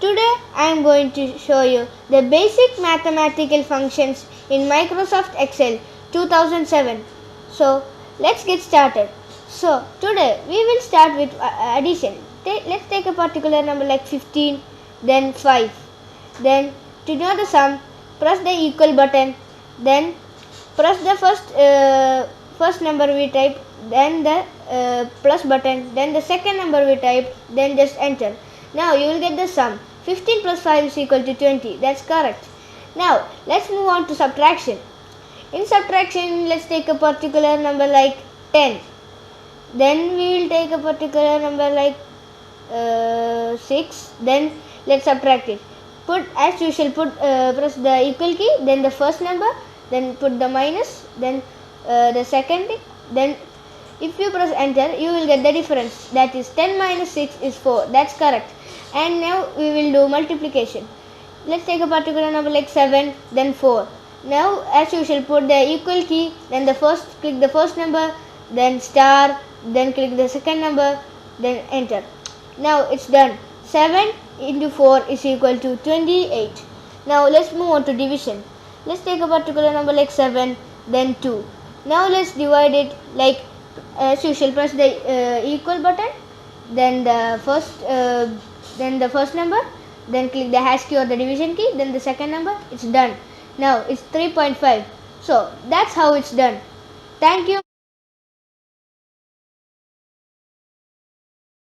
Today I am going to show you the basic mathematical functions in Microsoft Excel 2007. So let's get started. So today we will start with addition. Let's take a particular number like 15, then 5. Then to know the sum, press the equal button, then press the first number we type, then the plus button, then the second number we type, then just enter. Now you will get the sum. 15 plus 5 is equal to 20. That's correct. Now let's move on to subtraction. In subtraction, let's take a particular number like 10. Then we will take a particular number like 6. Then let's subtract it. Put as usual. Press the equal key, then the first number, then put the minus, then the second thing. Then if you press enter, you will get the difference. That is 10 minus 6 is 4. That's correct. And now we will do multiplication. Let's take a particular number like 7, then 4. Now as usual, put the equal key, then click the first number, then star, then click the second number, then enter. Now it's done. 7 into 4 is equal to 28. Now let's move on to division. Let's take a particular number like 7, then 2. Now let's divide it like as usual. Press the equal button, then the first number, then click the hash key or the division key, then the second number. It's done. Now it's 3.5. So that's how it's done. Thank you.